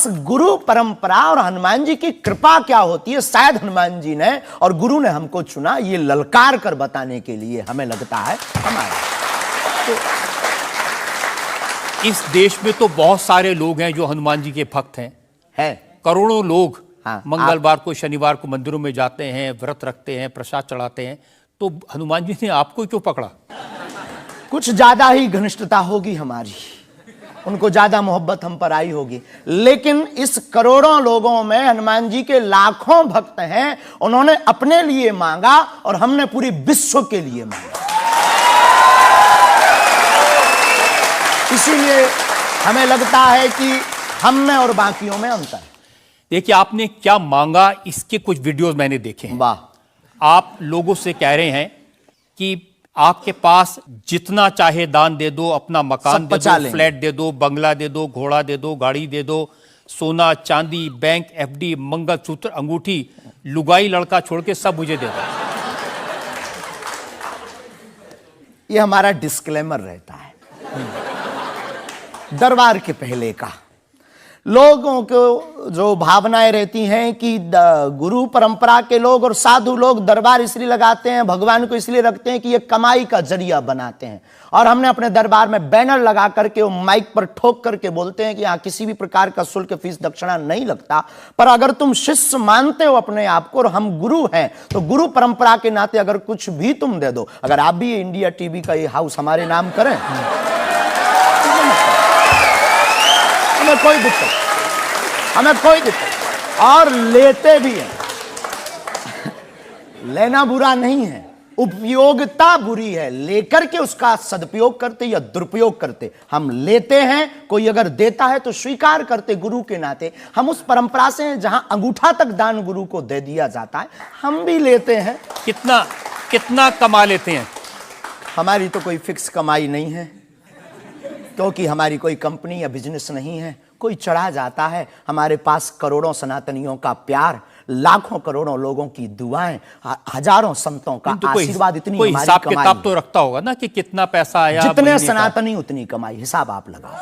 गुरु परंपरा और हनुमान जी की कृपा क्या होती है, शायद हनुमान जी ने और गुरु ने हमको चुना ये ललकार कर बताने के लिए, हमें लगता है हमारा। तो इस देश में तो बहुत सारे लोग हैं जो हनुमान जी के भक्त हैं, करोड़ों लोग। हाँ, मंगलवार को शनिवार को मंदिरों में जाते हैं, व्रत रखते हैं, प्रसाद चढ़ाते हैं, तो हनुमान जी ने आपको क्यों पकड़ा? कुछ ज्यादा ही घनिष्ठता होगी हमारी, उनको ज्यादा मोहब्बत हम पर आई होगी। लेकिन इस करोड़ों लोगों में हनुमान जी के लाखों भक्त हैं, उन्होंने अपने लिए मांगा और हमने पूरी विश्व के लिए मांगा। इसीलिए हमें लगता है कि हम में और बाकियों में अंतर है। देखिए, आपने क्या मांगा, इसके कुछ वीडियोस मैंने देखे हैं। वाह। आप लोगों से कह रहे हैं कि आपके पास जितना चाहे दान दे दो, अपना मकान दे दो, फ्लैट दे दो, बंगला दे दो, घोड़ा दे दो, गाड़ी दे दो, सोना चांदी, बैंक, एफडी, मंगलसूत्र, अंगूठी, लुगाई लड़का छोड़ के सब मुझे दे दो। ये हमारा डिस्क्लेमर रहता है दरबार के पहले का। लोगों को जो भावनाएं रहती हैं कि गुरु परंपरा के लोग और साधु लोग दरबार इसलिए लगाते हैं, भगवान को इसलिए रखते हैं कि ये कमाई का जरिया बनाते हैं। और हमने अपने दरबार में बैनर लगा करके, वो माइक पर ठोक करके बोलते हैं कि यहाँ किसी भी प्रकार का शुल्क, फीस, दक्षिणा नहीं लगता। पर अगर तुम शिष्य मानते हो अपने आप को और हम गुरु हैं, तो गुरु परंपरा के नाते अगर कुछ भी तुम दे दो, अगर आप भी इंडिया टीवी का ये हाउस हमारे नाम करें, हमें कोई दिक्कत, और लेते भी हैं। लेना बुरा नहीं है, उपयोगिता बुरी है, लेकर के उसका सदुपयोग करते या दुरुपयोग करते। हम लेते हैं, कोई अगर देता है तो स्वीकार करते गुरु के नाते। हम उस परंपरा से हैं जहां अंगूठा तक दान गुरु को दे दिया जाता है, हम भी लेते हैं। कितना कमा लेते हैं? हमारी तो कोई फिक्स कमाई नहीं है, क्योंकि हमारी कोई कंपनी या बिजनेस नहीं है। कोई चढ़ा जाता है, हमारे पास करोड़ों सनातनियों का प्यार, लाखों करोड़ों लोगों की दुआएं, हजारों संतों का आशीर्वाद, इतनी कोई हिसाब किताब तो रखता होगा ना कि कितना पैसा आया। जितने सनातनी उतनी कमाई, हिसाब आप लगाओ।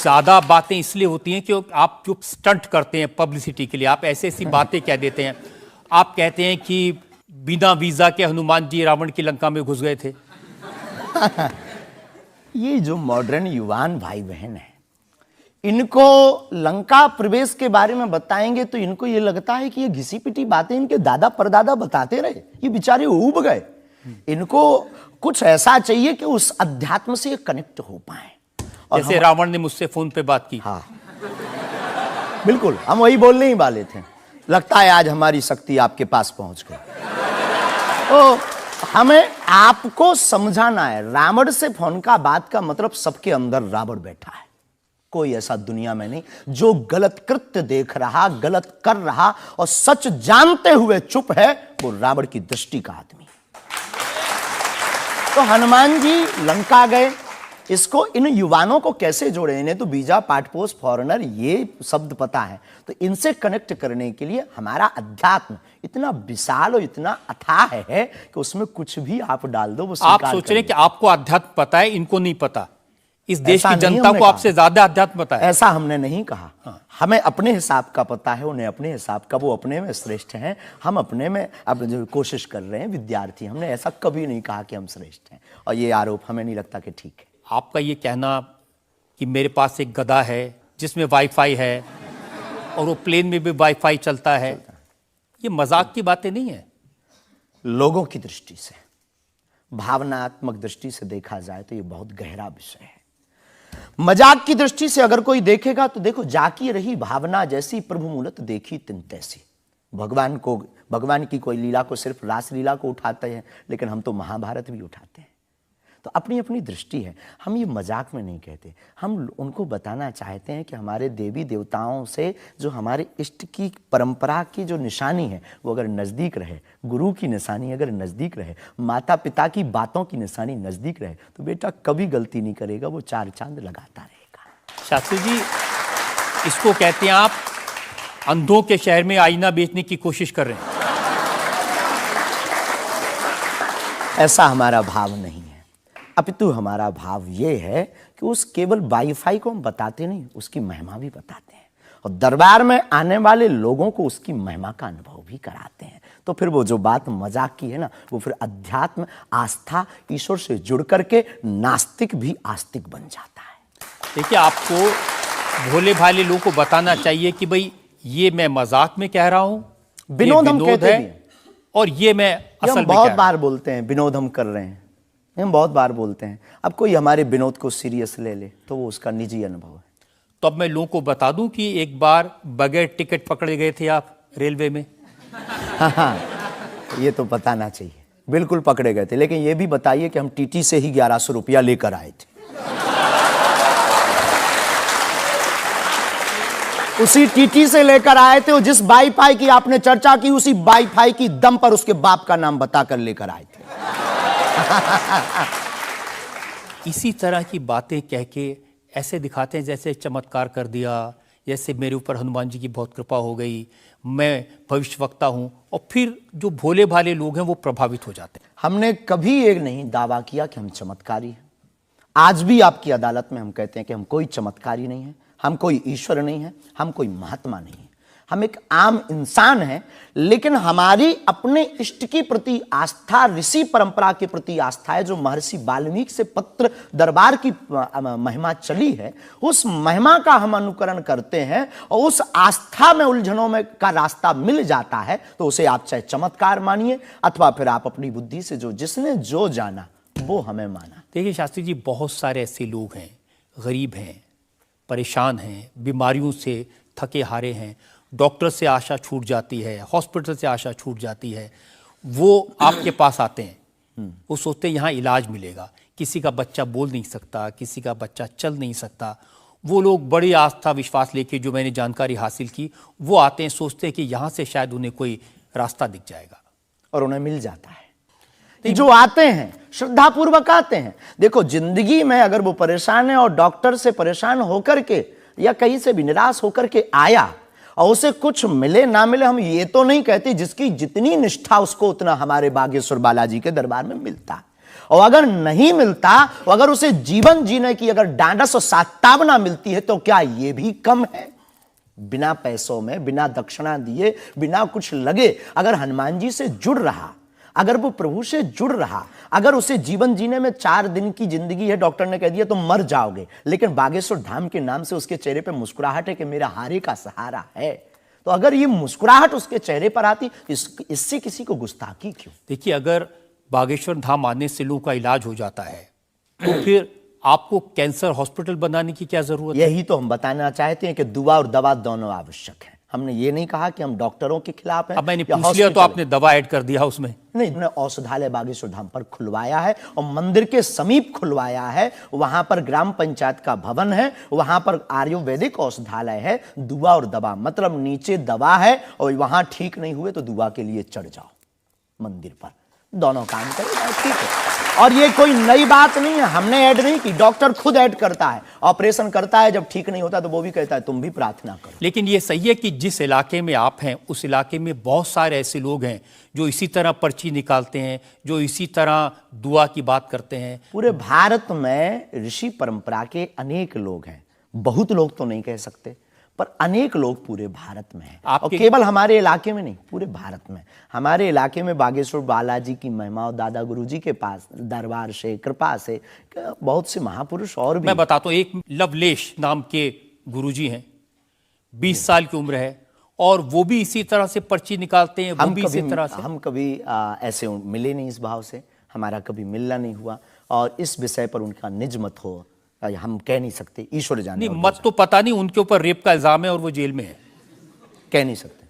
ज्यादा बातें इसलिए होती हैं कि आप जो स्टंट करते हैं पब्लिसिटी के लिए, आप ऐसी ऐसी बातें कह देते हैं। आप कहते हैं कि बिना वीजा के हनुमान जी रावण की लंका में घुस गए थे। ये जो मॉडर्न युवान भाई बहन है, इनको लंका प्रवेश के बारे में बताएंगे तो इनको ये लगता है कि ये घिसी पिटी बातें इनके दादा परदादा बताते रहे, ये बेचारे ऊब गए। इनको कुछ ऐसा चाहिए कि उस अध्यात्म से ये कनेक्ट हो पाए। और जैसे रावण ने मुझसे फोन पे बात की। हाँ, बिल्कुल, हम वही बोलने ही वाले थे। लगता है आज हमारी शक्ति आपके पास पहुंच गई। तो हमें आपको समझाना है, रावण से फोन का बात का मतलब सबके अंदर रावण बैठा है। कोई ऐसा दुनिया में नहीं जो गलत कृत्य देख रहा, गलत कर रहा और सच जानते हुए चुप है, वो रावण की दृष्टि का आदमी। तो हनुमान जी लंका गए, इसको इन युवानों को कैसे जोड़े? इन्हें तो वीजा, पासपोर्ट, फॉरेनर ये शब्द पता है, तो इनसे कनेक्ट करने के लिए हमारा अध्यात्म इतना विशाल और इतना अथाह है कि उसमें कुछ भी आप डाल दो वो आप सोच रहे हैं कि आपको अध्यात्म पता है, इनको नहीं पता। इस देश की जनता को आपसे ज्यादा अध्यात्म पता है। ऐसा हमने नहीं कहा। हाँ। हमें अपने हिसाब का पता है, उन्हें अपने हिसाब का। वो अपने में श्रेष्ठ हैं, हम अपने में अब जो कोशिश कर रहे हैं विद्यार्थी। हमने ऐसा कभी नहीं कहा कि हम श्रेष्ठ हैं, और ये आरोप हमें नहीं लगता कि ठीक है। आपका ये कहना कि मेरे पास एक गधा है जिसमें वाईफाई है और वो प्लेन में भी वाईफाई चलता है, ये मजाक की बातें नहीं है। लोगों की दृष्टि से, भावनात्मक दृष्टि से देखा जाए तो ये बहुत गहरा विषय है। मजाक की दृष्टि से अगर कोई देखेगा तो देखो, जाकी रही भावना जैसी प्रभु मूलत देखी तिन तैसी। भगवान की कोई लीला को सिर्फ रास लीला को उठाते हैं, लेकिन हम तो महाभारत भी उठाते हैं। तो अपनी अपनी दृष्टि है, हम ये मजाक में नहीं कहते। हम उनको बताना चाहते हैं कि हमारे देवी देवताओं से जो हमारे इष्ट की परंपरा की जो निशानी है वो अगर नज़दीक रहे, गुरु की निशानी अगर नज़दीक रहे, माता पिता की बातों की निशानी नज़दीक रहे, तो बेटा कभी गलती नहीं करेगा, वो चार चांद लगाता रहेगा। शास्त्री जी, इसको कहते हैं आप अंधों के शहर में आईना बेचने की कोशिश कर रहे हैं। ऐसा हमारा भाव नहीं है। अपितु हमारा भाव ये है कि उस केवल वाईफाई को हम बताते नहीं, उसकी महिमा भी बताते हैं और दरबार में आने वाले लोगों को उसकी महिमा का अनुभव भी कराते हैं। तो फिर वो जो बात मजाक की है ना, वो फिर अध्यात्म, आस्था, ईश्वर से जुड़ करके नास्तिक भी आस्तिक बन जाता है। देखिए, आपको भोले भाले लोगों को बताना चाहिए कि भाई ये मैं मजाक में कह रहा हूं, विनोद हम कहते है, भी हैं। और ये मैं असल हम में बहुत कह बार बोलते हैं विनोद हम कर रहे हैं, हम बहुत बार बोलते हैं। अब कोई हमारे विनोद को सीरियस ले ले तो वो उसका निजी अनुभव है। तो अब मैं लोगों को बता दूं कि एक बार बगैर टिकट पकड़े गए थे आप रेलवे में। हाँ, ये तो बताना चाहिए, बिल्कुल पकड़े गए थे। लेकिन ये भी बताइए कि हम टीटी से ही 1100 रुपया लेकर आए थे। उसी टीटी से लेकर आए थे, और जिस वाईफाई की आपने चर्चा की उसी वाईफाई की दम पर उसके बाप का नाम बताकर लेकर आए थे। इसी तरह की बातें कह के ऐसे दिखाते हैं जैसे चमत्कार कर दिया, जैसे मेरे ऊपर हनुमान जी की बहुत कृपा हो गई, मैं भविष्यवक्ता हूं, और फिर जो भोले भाले लोग हैं वो प्रभावित हो जाते हैं। हमने कभी एक नहीं दावा किया कि हम चमत्कारी हैं। आज भी आपकी अदालत में हम कहते हैं कि हम कोई चमत्कारी नहीं है, हम कोई ईश्वर नहीं है, हम कोई महात्मा नहीं है, हम एक आम इंसान हैं। लेकिन हमारी अपने इष्ट के प्रति आस्था, ऋषि परंपरा के प्रति आस्था है। जो महर्षि वाल्मीकि से पत्र दरबार की महिमा चली है, उस महिमा का हम अनुकरण करते हैं और उस आस्था में उलझनों में का रास्ता मिल जाता है तो उसे आप चाहे चमत्कार मानिए अथवा फिर आप अपनी बुद्धि से जो जिसने जो जाना वो हमें माना। देखिए शास्त्री जी, बहुत सारे ऐसे लोग हैं, गरीब हैं, परेशान हैं, बीमारियों से थके हारे हैं, डॉक्टर से आशा छूट जाती है, हॉस्पिटल से आशा छूट जाती है, वो आपके पास आते हैं, वो सोचते हैं यहाँ इलाज मिलेगा। किसी का बच्चा बोल नहीं सकता, किसी का बच्चा चल नहीं सकता, वो लोग बड़ी आस्था विश्वास लेके, जो मैंने जानकारी हासिल की, वो आते हैं, सोचते हैं कि यहाँ से शायद उन्हें कोई रास्ता दिख जाएगा, और उन्हें मिल जाता है। जो आते हैं श्रद्धा पूर्वक आते हैं। देखो, जिंदगी में अगर वो परेशान है और डॉक्टर से परेशान होकर के या कहीं से भी निराश होकर के आया और उसे कुछ मिले ना मिले, हम ये तो नहीं कहते, जिसकी जितनी निष्ठा उसको उतना हमारे बागेश्वर बालाजी के दरबार में मिलता। और अगर नहीं मिलता, और अगर उसे जीवन जीने की अगर डांडस और सात्तावना मिलती है, तो क्या ये भी कम है? बिना पैसों में, बिना दक्षिणा दिए, बिना कुछ लगे अगर हनुमान जी से जुड़ रहा, अगर वो प्रभु से जुड़ रहा, अगर उसे जीवन जीने में 4 दिन की जिंदगी है, डॉक्टर ने कह दिया तो मर जाओगे, लेकिन बागेश्वर धाम के नाम से उसके चेहरे पे मुस्कुराहट है कि मेरा हारे का सहारा है, तो अगर ये मुस्कुराहट उसके चेहरे पर आती, इससे किसी को गुस्ताखी क्यों? देखिए, अगर बागेश्वर धाम आने से लोगों का इलाज हो जाता है तो फिर आपको कैंसर हॉस्पिटल बनाने की क्या जरूरत है? यही तो हम बताना चाहते हैं कि दुआ और दवा दोनों आवश्यक है। हमने ये नहीं कहा कि हम डॉक्टरों के खिलाफ हैं। अब मैंने पूछ लिया तो आपने दवा ऐड कर दिया उसमें। नहीं, हमने औषधालय बागेश्वर धाम पर खुलवाया है और मंदिर के समीप खुलवाया है। वहां पर ग्राम पंचायत का भवन है, वहां पर आयुर्वेदिक औषधालय है। दुआ और दवा मतलब नीचे दवा है और वहां ठीक नहीं हुए तो दुआ के लिए चढ़ जाओ मंदिर पर, दोनों काम करेगा, ठीक है। और ये कोई नई बात नहीं है, हमने ऐड नहीं की, डॉक्टर खुद ऐड करता है, ऑपरेशन करता है, जब ठीक नहीं होता तो वो भी कहता है तुम भी प्रार्थना करो। लेकिन ये सही है कि जिस इलाके में आप हैं उस इलाके में बहुत सारे ऐसे लोग हैं जो इसी तरह पर्ची निकालते हैं, जो इसी तरह दुआ की बात करते हैं। पूरे भारत में ऋषि परंपरा के अनेक लोग हैं, बहुत लोग तो नहीं कह सकते, पर अनेक लोग पूरे भारत में हैं। और केवल हमारे इलाके में नहीं, पूरे भारत में। हमारे इलाके में बागेश्वर बालाजी की महिमा और दादा गुरुजी के पास दरबार से, कृपा से बहुत से महापुरुष और भी। मैं बताता हूं, एक लवलेश नाम के गुरुजी हैं, 20 साल की उम्र है, और वो भी इसी तरह से पर्ची निकालते हैं। वो भी इसी तरह से। हम कभी ऐसे मिले नहीं, इस भाव से हमारा कभी मिलना नहीं हुआ, और इस विषय पर उनका निज मत हो हम कह नहीं सकते, ईश्वर जाने। नहीं, मत तो पता नहीं, उनके ऊपर रेप का इल्जाम है और वो जेल में है, कह नहीं सकते।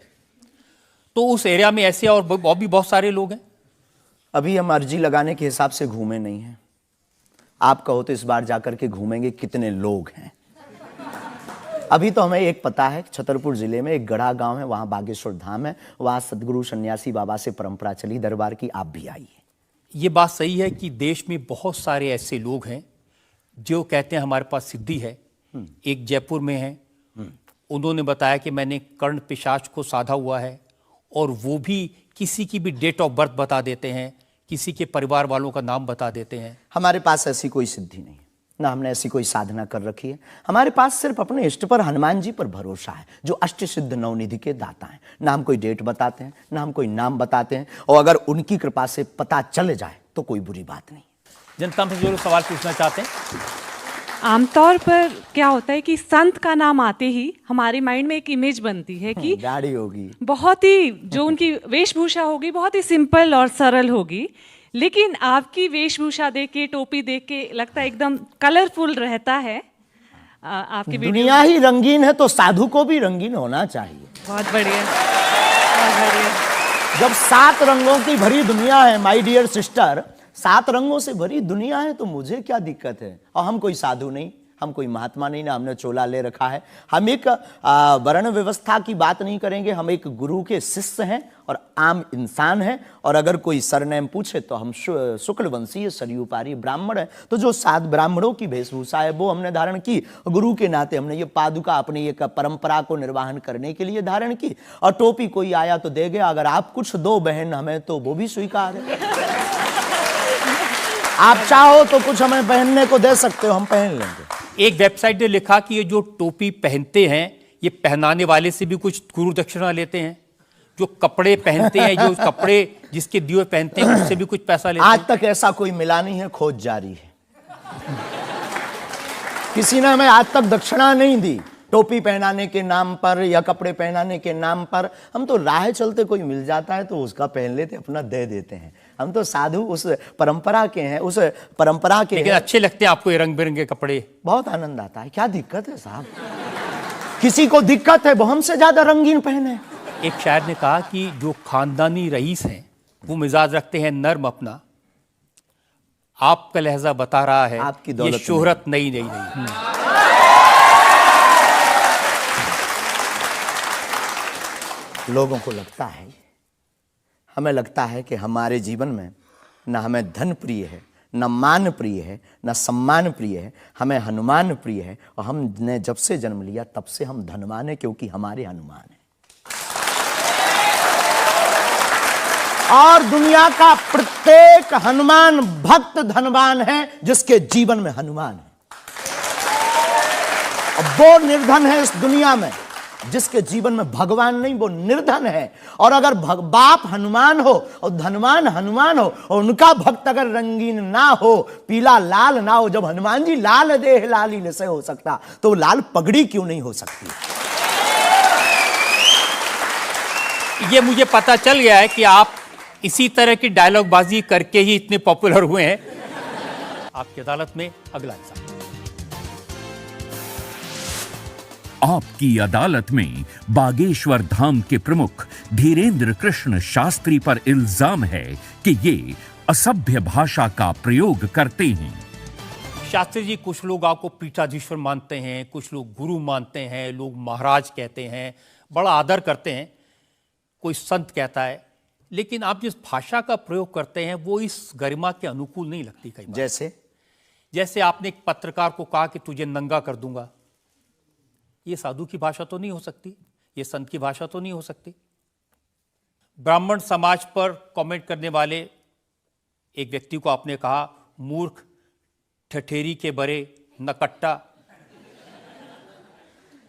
तो उस एरिया में ऐसे और भी बहुत सारे लोग हैं। अभी हम अर्जी लगाने के हिसाब से घूमे नहीं हैं। आप कहो तो इस बार जाकर के घूमेंगे कितने लोग हैं। अभी तो हमें एक पता है, छतरपुर जिले में एक गढ़ा गांव है, वहां बागेश्वर धाम है, वहां सदगुरु सन्यासी बाबा से परंपरा चली दरबार की, आप भी आइए। ये बात सही है कि देश में बहुत सारे ऐसे लोग हैं जो कहते हैं हमारे पास सिद्धि है। एक जयपुर में है, उन्होंने बताया कि मैंने कर्ण पिशाच को साधा हुआ है, और वो भी किसी की भी डेट ऑफ बर्थ बता देते हैं किसी के परिवार वालों का नाम बता देते हैं। हमारे पास ऐसी कोई सिद्धि नहीं है, ना हमने ऐसी कोई साधना कर रखी है। हमारे पास सिर्फ अपने इष्ट पर, हनुमान जी पर भरोसा है, जो अष्ट सिद्ध नवनिधि के दाता हैं। ना हम कोई डेट बताते हैं, ना हम कोई नाम बताते हैं, और अगर उनकी कृपा से पता चल जाए तो कोई बुरी बात नहीं। जनता में जो लोग सवाल पूछना चाहते हैं, आमतौर पर क्या होता है कि संत का नाम आते ही हमारे माइंड में एक इमेज बनती है कि गाड़ी होगी, बहुत ही जो उनकी वेशभूषा होगी बहुत ही सिंपल और सरल होगी, लेकिन आपकी वेशभूषा देख के, टोपी देख के लगता है एकदम कलरफुल रहता है। आपकी दुनिया ही रंगीन है तो साधु को भी रंगीन होना चाहिए। बहुत बढ़िया, बहुत बढ़िया। जब 7 रंगों की भरी दुनिया है माय डियर सिस्टर, 7 रंगों से भरी दुनिया है, तो मुझे क्या दिक्कत है? और हम कोई साधु नहीं, हम कोई महात्मा नहीं, ना हमने चोला ले रखा है। हम एक वर्ण व्यवस्था की बात नहीं करेंगे, हम एक गुरु के शिष्य हैं और आम इंसान हैं। और अगर कोई सरनेम पूछे तो हम शुक्ल वंशीय सरयूपारी ब्राह्मण है। तो जो 7 ब्राह्मणों की वेशभूषा है वो हमने धारण की, गुरु के नाते हमने ये पादुका अपनी एक परंपरा को निर्वाहन करने के लिए धारण की। और टोपी कोई आया तो दे गया, अगर आप कुछ दो बहन हमें तो वो भी स्वीकार है। आप चाहो तो कुछ हमें पहनने को दे सकते हो, हम पहन लेंगे। एक वेबसाइट ने लिखा कि ये जो टोपी पहनते हैं ये पहनाने वाले से भी कुछ गुरु दक्षिणा लेते हैं। जो कपड़े पहनते हैं, जो कपड़े जिसके दिए पहनते हैं, उससे भी कुछ पैसा लेते हैं। आज तक ऐसा कोई मिला नहीं है, खोज जारी है। किसी ने हमें आज तक दक्षिणा नहीं दी टोपी पहनाने के नाम पर या कपड़े पहनाने के नाम पर। हम तो राह चलते कोई मिल जाता है तो उसका पहन लेते, अपना दे देते हैं। हम तो साधु उस परंपरा के हैं, उस परंपरा के। लेकिन अच्छे लगते हैं आपको ये रंग बिरंगे कपड़े? बहुत आनंद आता है। क्या दिक्कत है साहब? किसी को दिक्कत है वो हमसे ज्यादा रंगीन पहने। एक शायर ने कहा कि जो खानदानी रईस हैं वो मिजाज रखते हैं नर्म अपना। आपका लहजा बता रहा है आपकी ये दौलत शोहरत नहीं। लोगों को लगता है, हमें लगता है कि हमारे जीवन में न हमें धन प्रिय है, न मान प्रिय है, न सम्मान प्रिय है, हमें हनुमान प्रिय है। और हमने जब से जन्म लिया तब से हम धनवान हैं, क्योंकि हमारे हनुमान हैं। और दुनिया का प्रत्येक हनुमान भक्त धनवान है जिसके जीवन में हनुमान है। और वो निर्धन है इस दुनिया में जिसके जीवन में भगवान नहीं, वो निर्धन है। और अगर बाप हनुमान हो और धनवान हनुमान हो और उनका भक्त अगर रंगीन ना हो, पीला लाल ना हो, जब हनुमान जी लाल देह लाली से हो सकता तो लाल पगड़ी क्यों नहीं हो सकती? ये मुझे पता चल गया है कि आप इसी तरह की डायलॉग बाजी करके ही इतने पॉपुलर हुए हैं। आपकी अदालत में अगला इंसान। आपकी अदालत में बागेश्वर धाम के प्रमुख धीरेन्द्र कृष्ण शास्त्री पर इल्जाम है कि ये असभ्य भाषा का प्रयोग करते हैं। शास्त्री जी, कुछ लोग आपको पीठाधीश्वर मानते हैं, कुछ लोग गुरु मानते हैं, लोग महाराज कहते हैं, बड़ा आदर करते हैं, कोई संत कहता है, लेकिन आप जिस भाषा का प्रयोग करते हैं वो इस गरिमा के अनुकूल नहीं लगती कई बार। जैसे आपने एक पत्रकार को कहा कि तुझे नंगा कर दूंगा। ये साधु की भाषा तो नहीं हो सकती, ये संत की भाषा तो नहीं हो सकती। ब्राह्मण समाज पर कमेंट करने वाले एक व्यक्ति को आपने कहा मूर्ख, ठठेरी के बरे, नकट्टा।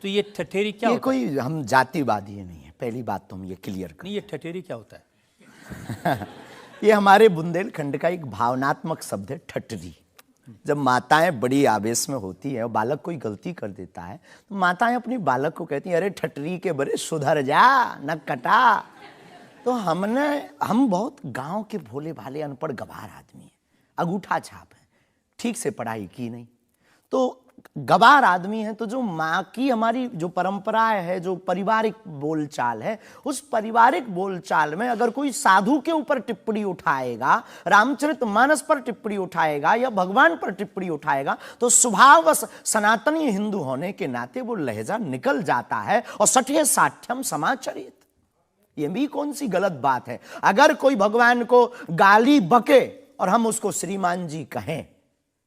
तो ये ठठेरी क्या होता है? कोई हम जातिवादी नहीं है, पहली बात तो हम ये क्लियर करें। नहीं, ये ठठेरी क्या होता है? ये हमारे बुंदेलखंड का एक भावनात्मक शब्द है, ठठरी। जब माताएं बड़ी आवेश में होती है और बालक कोई गलती कर देता है तो माताएं अपनी बालक को कहती हैं, अरे ठठरी के बरे सुधर जा, न कटा। तो हम बहुत गांव के भोले भाले अनपढ़ गवार आदमी हैं, अंगूठा छाप है, ठीक से पढ़ाई की नहीं, तो गवार आदमी है। तो जो माँ की हमारी जो परंपरा है, जो पारिवारिक बोलचाल है, उस पारिवारिक बोलचाल में अगर कोई साधु के ऊपर टिप्पणी उठाएगा, रामचरितमानस पर टिप्पणी उठाएगा या भगवान पर टिप्पणी उठाएगा, तो स्वभावश सनातनी हिंदू होने के नाते वो लहजा निकल जाता है। और सठे साठ्यम समाचरित, ये भी कौन सी गलत बात है? अगर कोई भगवान को गाली बके और हम उसको श्रीमान जी कहें,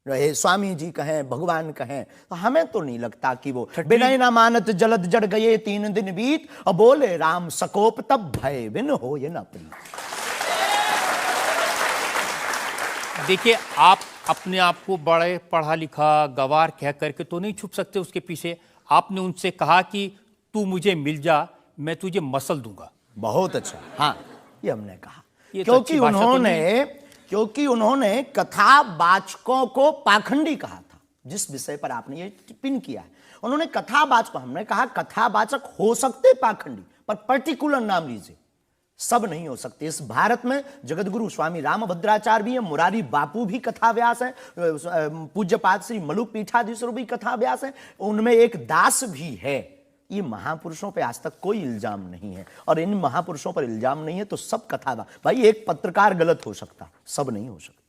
रहे स्वामी जी कहें, भगवान कहें, तो हमें तो नहीं लगता कि वो बिना ना मानत जलद जड़ गए 3 दिन बीत, और बोले राम सकोप तब भय बिन हो ये न प्रीत। देखिए, आप अपने आप को बड़े पढ़ा लिखा गवार कह करके तो नहीं छुप सकते उसके पीछे। आपने उनसे कहा कि तू मुझे मिल जा, मैं तुझे मसल दूंगा। बहुत अच्छा, हाँ, ये हमने कहा ये तो अच्छी भाषा तो नहीं। क्योंकि उन्होंने कथावाचकों को पाखंडी कहा था, जिस विषय पर आपने ये पिन किया है। उन्होंने कथावाचक, हमने कहा कथावाचक हो सकते पाखंडी, पर पर्टिकुलर नाम लीजिए, सब नहीं हो सकते। इस भारत में जगतगुरु स्वामी रामभद्राचार्य भी है, मुरारी बापू भी कथाव्यास है, पूज्यपाद श्री मलुक पीठाधीश्वर भी कथाव्यास है, उनमें एक दास भी है। ये महापुरुषों पे आज तक कोई इल्जाम नहीं है, और इन महापुरुषों पर इल्जाम नहीं है तो सब कथावाचक। भाई एक पत्रकार गलत हो सकता, सब नहीं हो सकता।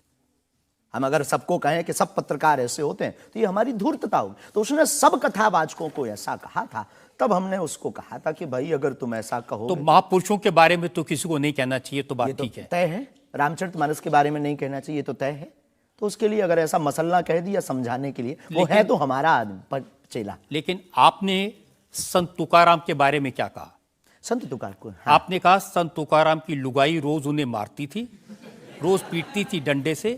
हम अगर सबको कहें कि सब पत्रकार ऐसे होते हैं तो ये हमारी धूर्तता होगी। तो उसने सब कथावाचकों को ऐसा कहा था, तब हमने उसको कहा था कि भाई अगर तुम ऐसा कहो तो महापुरुषों के बारे में तो किसी को नहीं कहना चाहिए, तो बात ठीक है, तय है। रामचरितमानस के बारे में नहीं कहना चाहिए तो तय है। तो उसके लिए अगर ऐसा मसला कह दिया समझाने के लिए, वो है तो हमारा आदमी चेला। लेकिन आपने संत तुकाराम के बारे में क्या कहा? संत तुकार को, हाँ। आपने कहा संत तुकाराम की लुगाई रोज उन्हें मारती थी, रोज पीटती थी डंडे से।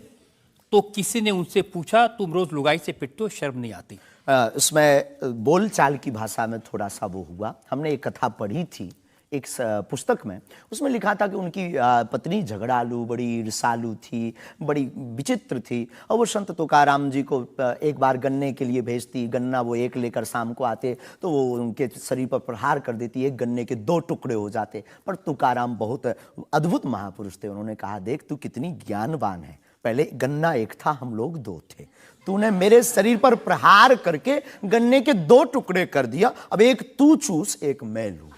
तो किसी ने उनसे पूछा, तुम रोज लुगाई से पिटते हो, शर्म नहीं आती? इसमें बोलचाल की भाषा में थोड़ा सा वो हुआ। हमने एक कथा पढ़ी थी एक पुस्तक में, उसमें लिखा था कि उनकी पत्नी झगड़ालू, बड़ी ईर्षालु थी, बड़ी विचित्र थी, और वो संत तुकाराम जी को एक बार गन्ने के लिए भेजती, गन्ना वो एक लेकर शाम को आते तो वो उनके शरीर पर प्रहार कर देती, एक गन्ने के 2 टुकड़े हो जाते। पर तुकाराम बहुत अद्भुत महापुरुष थे, उन्होंने कहा देख तू कितनी ज्ञानवान है, पहले गन्ना एक था, हम लोग 2 थे, तूने मेरे शरीर पर प्रहार करके गन्ने के 2 टुकड़े कर दिया, अब एक तू चूस एक मैं लूं।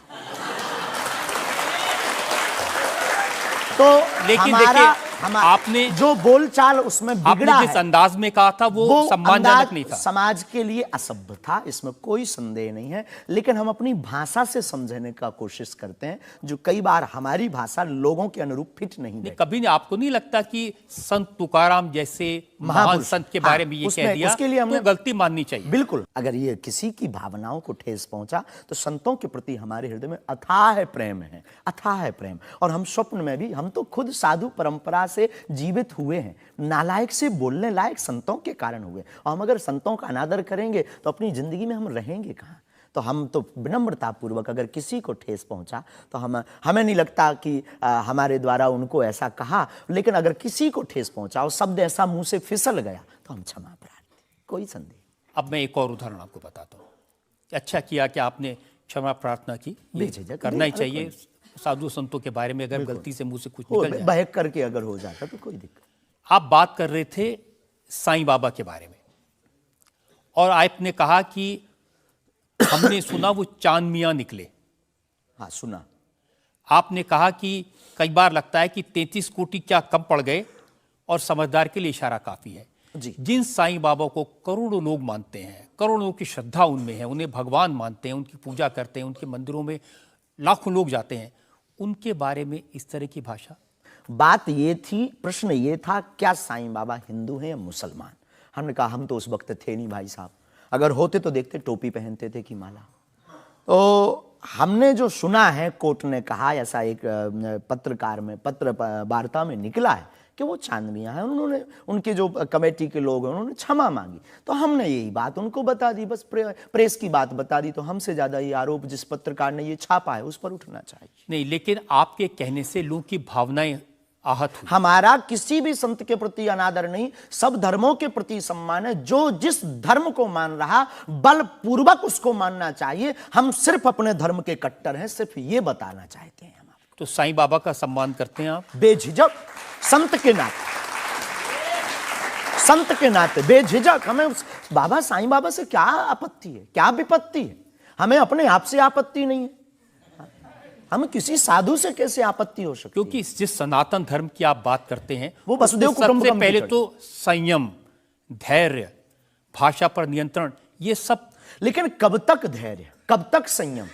तो लेकिन हमारा आपने जो बोलचाल उसमें बिगड़ा आपने जिस अंदाज में कहा था वो सम्मानजनक नहीं था, समाज के लिए असभ्य था, इसमें कोई संदेह नहीं है। लेकिन हम अपनी भाषा से समझने का कोशिश करते हैं, जो कई बार हमारी भाषा लोगों के अनुरूप फिट नहीं बैठती। कभी नहीं, आपको नहीं लगता कि संत तुकाराम जैसे महान संत के बारे में ये कह दिया, उसके लिए हमने गलती माननी चाहिए? बिल्कुल, अगर ये किसी की भावनाओं को ठेस पहुंचा तो संतों के प्रति हमारे हृदय में अथाह प्रेम है, अथाह प्रेम। और हम स्वप्न में भी, हम तो खुद साधु परंपरा से जीवित हुए हैं, नालायक से बोलने लायक संतों के कारण हुए, और हम अगर संतों का अनादर करेंगे तो अपनी जिंदगी में हम रहेंगे कहाँ? तो हम तो विनम्रता पूर्वक अगर किसी को ठेस पहुंचा तो हमें नहीं लगता कि हमारे द्वारा उनको ऐसा कहा, लेकिन अगर किसी को ठेस पहुंचा और शब्द ऐसा मुंह से फिसल गया तो हम क्षमा प्रार्थी, कोई संदेह। अब मैं एक और उदाहरण आपको बताता हूँ। अच्छा किया कि आपने क्षमा प्रार्थना की, करना ही चाहिए साधु संतों के बारे में, अगर गलती से मुंह से कुछ निकल जाए, बहक करके अगर हो जाता तो कोई दिक्कत। आप बात कर रहे थे साईं बाबा के बारे में, और आपने कहा कि हमने सुना वो चांद मियां निकले। हाँ, सुना। आपने कहा कि कई बार लगता है कि 33 कोटि क्या कम पड़ गए, और समझदार के लिए इशारा काफी है जी। जिन साईं बाबा को करोड़ों लोग मानते हैं, करोड़ों की श्रद्धा उनमें है, उन्हें भगवान मानते हैं, उनकी पूजा करते हैं, उनके मंदिरों में लाखों लोग जाते हैं, उनके बारे में इस तरह की भाषा? बात ये थी, प्रश्न ये था क्या साईं बाबा हिंदू हैं या मुसलमान? हमने कहा हम तो उस वक्त थे नहीं भाई साहब, अगर होते तो देखते टोपी पहनते थे कि माला। तो हमने जो सुना है, कोर्ट ने कहा, ऐसा एक पत्रकार में पत्र वार्ता में निकला है कि वो चांद मियां है। उन्होंने, उनके जो कमेटी के लोग हैं, उन्होंने क्षमा मांगी, तो हमने यही बात उनको बता दी, बस प्रेस की बात बता दी। तो हमसे ज्यादा ये आरोप जिस पत्रकार ने ये छापा है उस पर उठना चाहिए। नहीं, लेकिन आपके कहने से लोगों की भावनाएं आहत हुई। हमारा किसी भी संत के प्रति अनादर नहीं, सब धर्मों के प्रति सम्मान है। जो जिस धर्म को मान रहा बलपूर्वक उसको मानना चाहिए। हम सिर्फ अपने धर्म के कट्टर हैं, सिर्फ ये बताना चाहते हैं हम आपको। तो साईं बाबा का सम्मान करते हैं आप? बेझिझक, संत के नाते, संत के नाते बेझिझक। हमें बाबा साईं बाबा से क्या आपत्ति है, क्या विपत्ति है? हमें अपने आप से आपत्ति नहीं है, हमें किसी साधु से कैसे आपत्ति हो सकती? क्योंकि जिस सनातन धर्म की आप बात करते हैं, वो वसुदेव कुटुंबकम सबसे पहले तो संयम, धैर्य, भाषा पर नियंत्रण, ये सब। लेकिन कब तक धैर्य, कब तक संयम?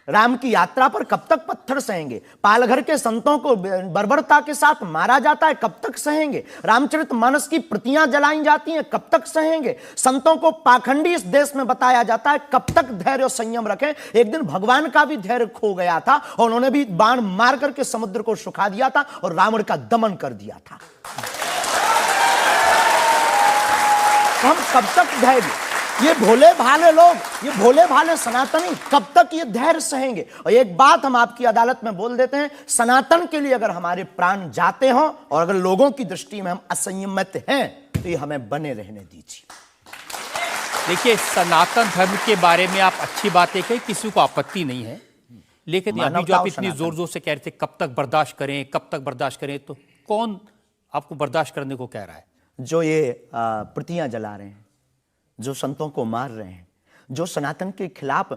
राम की यात्रा पर कब तक पत्थर सहेंगे? पालघर के संतों को बर्बरता के साथ मारा जाता है, कब तक सहेंगे? रामचरितमानस की प्रतियां जलाई जाती हैं, कब तक सहेंगे? संतों को पाखंडी इस देश में बताया जाता है, कब तक धैर्य और संयम रखें? एक दिन भगवान का भी धैर्य खो गया था और उन्होंने भी बाण मार करके समुद्र को सुखा दिया था और रावण का दमन कर दिया था। तो हम कब तक धैर्य, ये भोले भाले लोग, ये भोले भाले सनातनी कब तक ये धैर्य सहेंगे? और एक बात हम आपकी अदालत में बोल देते हैं, सनातन के लिए अगर हमारे प्राण जाते हों और अगर लोगों की दृष्टि में हम असंयमित हैं तो ये हमें बने रहने दीजिए। देखिए, सनातन धर्म के बारे में आप अच्छी बातें कही, किसी को आपत्ति नहीं है, लेकिन अभी जो आप इतनी जोर जोर से कह रहे थे कब तक बर्दाश्त करें, कब तक बर्दाश्त करें, तो कौन आपको बर्दाश्त करने को कह रहा है? जो ये प्रतियां जला रहे हैं, जो संतों को मार रहे हैं, जो सनातन के खिलाफ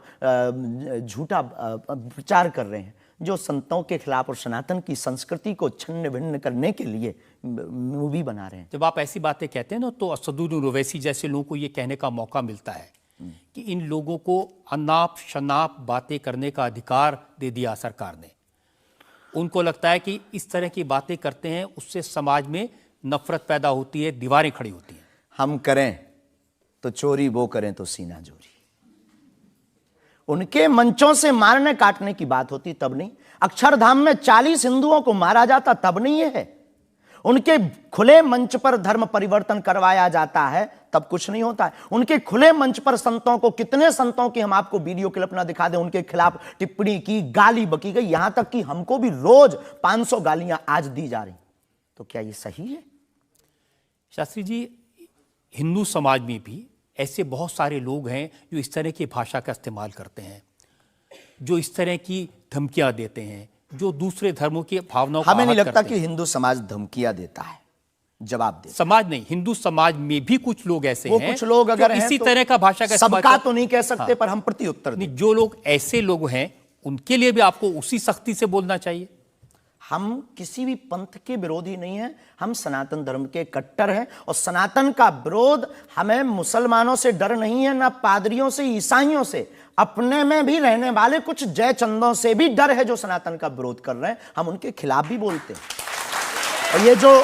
झूठा प्रचार कर रहे हैं, जो संतों के खिलाफ और सनातन की संस्कृति को छिन्न भिन्न करने के लिए मूवी बना रहे हैं। जब आप ऐसी बातें कहते हैं ना, तो असदुद्दीन ओवैसी जैसे लोगों को ये कहने का मौका मिलता है कि इन लोगों को अनाप शनाप बातें करने का अधिकार दे दिया सरकार ने। उनको लगता है कि इस तरह की बातें करते हैं उससे समाज में नफरत पैदा होती है, दीवारें खड़ी होती हैं। हम करें तो चोरी, वो करें तो सीना जोरी। उनके मंचों से मारने काटने की बात होती तब नहीं, अक्षरधाम में 40 हिंदुओं को मारा जाता तब नहीं है, उनके खुले मंच पर धर्म परिवर्तन करवाया जाता है तब कुछ नहीं होता है। उनके खुले मंच पर संतों को, कितने संतों की हम आपको वीडियो क्लिप ना दिखा दें, उनके खिलाफ टिप्पणी की, गाली बकी गई, यहां तक कि हमको भी रोज 500 गालियां आज दी जा रही। तो क्या ये सही है? शास्त्री जी, हिंदू समाज में भी ऐसे बहुत सारे लोग हैं जो इस तरह की भाषा का इस्तेमाल करते हैं, जो इस तरह की धमकियां देते हैं, जो दूसरे धर्मों की भावनाओं को हमें नहीं आहत लगता करते कि हैं। हिंदू समाज धमकियां देता है, जवाब दे। समाज नहीं, हिंदू समाज में भी कुछ लोग ऐसे वो हैं कुछ लोग अगर जो हैं इसी तो तरह का भाषा का इस्तेमाल सबका करते तो नहीं कह सकते, हाँ। पर हम प्रति उत्तर दें। नहीं, जो लोग ऐसे लोग हैं उनके लिए भी आपको उसी सख्ती से बोलना चाहिए। हम किसी भी पंथ के विरोधी नहीं हैं, हम सनातन धर्म के कट्टर हैं और सनातन का विरोध, हमें मुसलमानों से डर नहीं है, ना पादरियों से, ईसाइयों से, अपने में भी रहने वाले कुछ जयचंदों से भी डर है जो सनातन का विरोध कर रहे हैं, हम उनके खिलाफ भी बोलते हैं। और ये जो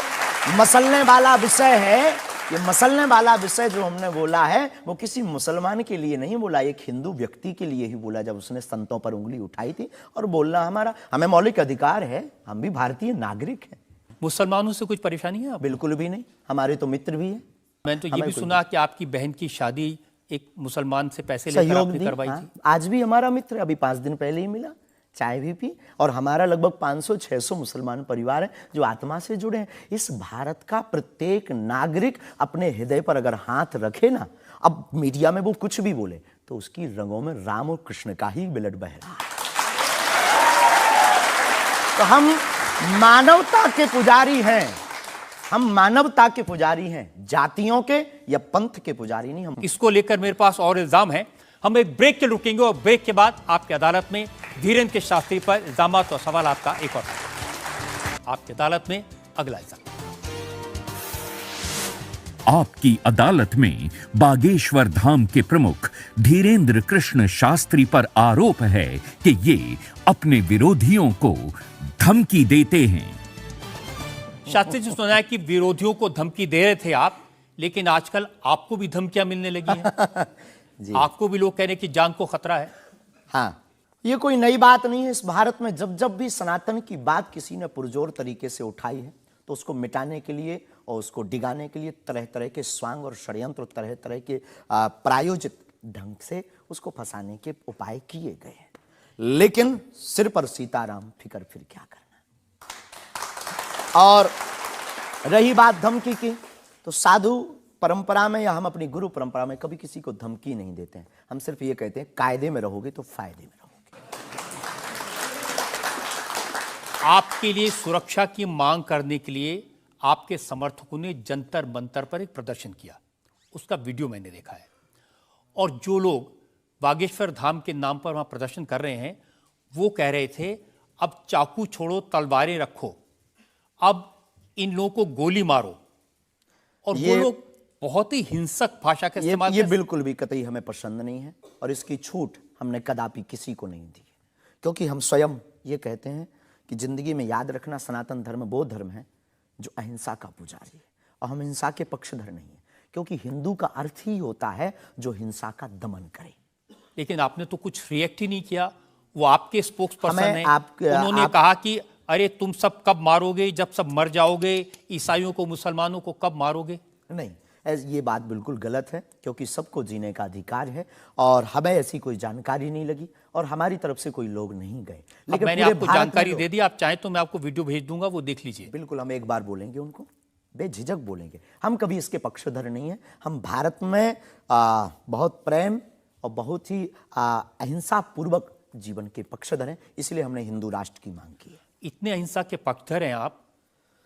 मसलने वाला विषय है, ये मसलने वाला विषय जो हमने बोला है वो किसी मुसलमान के लिए नहीं बोला, एक हिंदू व्यक्ति के लिए ही बोला जब उसने संतों पर उंगली उठाई थी। और बोलना हमारा, हमें मौलिक अधिकार है, हम भी भारतीय नागरिक हैं। मुसलमानों से कुछ परेशानी है आपको? बिल्कुल भी नहीं, हमारे तो मित्र भी हैं। मैंने तो ये भी कोई सुना कि आपकी बहन की शादी एक मुसलमान से पैसे लेकर सहयोग आपने दी, करवाई हाँ। थी। आज भी हमारा मित्र, अभी 5 दिन पहले ही मिला, चाय भी पी। और हमारा लगभग 500-600 मुसलमान परिवार है जो आत्मा से जुड़े हैं। इस भारत का प्रत्येक नागरिक अपने हृदय पर अगर हाथ रखे ना, अब मीडिया में वो कुछ भी बोले तो उसकी रंगों में राम और कृष्ण का ही ब्लड बह रहा है। तो हम मानवता के पुजारी हैं, हम मानवता के पुजारी हैं, जातियों के या पंथ के पुजारी नहीं। हम इसको लेकर मेरे पास और इल्जाम है। हम एक ब्रेक के रुकेंगे और ब्रेक के बाद आपकी अदालत में धीरेन्द्र के शास्त्री पर इल्जामात और सवाल आपका एक और आपकी अदालत में अगला इल्जाम। आपकी अदालत में बागेश्वर धाम के प्रमुख धीरेन्द्र कृष्ण शास्त्री पर आरोप है कि ये अपने विरोधियों को धमकी देते हैं। शास्त्री जी, सुना है कि विरोधियों को धमकी दे रहे थे आप, लेकिन आजकल आपको भी धमकियां मिलने लगी हैं। आपको भी लोग कह रहे हैं कि जान को खतरा है। हाँ, ये कोई नई बात नहीं है। इस भारत में जब जब भी सनातन की बात किसी ने पुरजोर तरीके से उठाई है तो उसको मिटाने के लिए और उसको डिगाने के लिए तरह तरह के स्वांग और षड्यंत्र, तरह तरह के प्रायोजित ढंग से उसको फंसाने के उपाय किए गए हैं। लेकिन सिर पर सीताराम, फिकर फिर क्या करना। और रही बात धमकी की, तो साधु परंपरा में या हम अपनी गुरु परंपरा में कभी किसी को धमकी नहीं देते हैं। हम सिर्फ ये कहते हैं कायदे में रहोगे तो फायदे में रहोगे। आपके लिए सुरक्षा की मांग करने के लिए आपके समर्थकों ने जंतर मंतर पर एक प्रदर्शन किया, उसका वीडियो मैंने देखा है। और जो लोग बागेश्वर धाम के नाम पर वहां प्रदर्शन कर रहे हैं वो कह रहे थे अब चाकू छोड़ो, तलवारें रखो, अब इन लोगों को गोली मारो। और वो लोग बहुत ही हिंसक भाषा का इस्तेमाल ये बिल्कुल भी कतई हमें पसंद नहीं है और इसकी छूट हमने कदापि किसी को नहीं दी है। क्योंकि हम स्वयं ये कहते हैं कि जिंदगी में याद रखना, सनातन धर्म वो धर्म है जो अहिंसा का पुजारी है और हम हिंसा के पक्षधर नहीं है। क्योंकि हिंदू का अर्थ ही होता है जो हिंसा का दमन करे। लेकिन आपने तो कुछ रिएक्ट ही नहीं किया। वो आपके स्पोक्स पर्सन हैं, उन्होंने कहा कि अरे तुम सब कब मारोगे, जब सब मर जाओगे, ईसाइयों को मुसलमानों को कब मारोगे। नहीं, ये बात बिल्कुल गलत है, क्योंकि सबको जीने का अधिकार है और हमें ऐसी कोई जानकारी नहीं लगी और हमारी तरफ से कोई लोग नहीं गए। लेकिन मैंने पूरे आपको भारत में जानकारी लोग- दे दी, आप चाहें तो मैं आपको वीडियो भेज दूंगा, वो देख लीजिए। बिल्कुल, हम एक बार बोलेंगे उनको, बेझिझक बोलेंगे। हम कभी इसके पक्षधर नहीं है। हम भारत में बहुत प्रेम और बहुत ही अहिंसा पूर्वक जीवन के पक्षधर हैं, इसलिए हमने हिंदू राष्ट्र की मांग की है। इतने अहिंसा के पक्षधर हैं आप,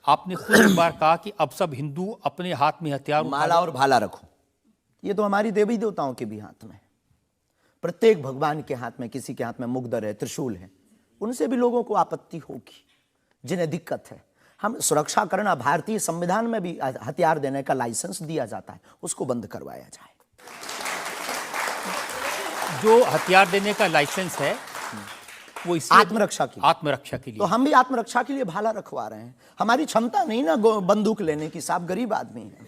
आपने खुद एक बार कहा कि अब सब हिंदू अपने हाथ में हथियार उठा माला और भाला रखो, ये तो हमारी देवी देवताओं के भी हाथ में है। प्रत्येक भगवान के हाथ में, किसी के हाथ में मुगदर है, त्रिशूल है, उनसे भी लोगों को आपत्ति होगी जिन्हें दिक्कत है। हम सुरक्षा करना, भारतीय संविधान में भी हथियार देने का लाइसेंस दिया जाता है, उसको बंद करवाया जाए। जो हथियार देने का लाइसेंस है वो इसलिए आत्मरक्षा के लिए। आत्मरक्षा के तो लिए। हम भी आत्मरक्षा के लिए भाला रखवा रहे हैं। हमारी क्षमता नहीं ना बंदूक लेने की, साहब गरीब आदमी है।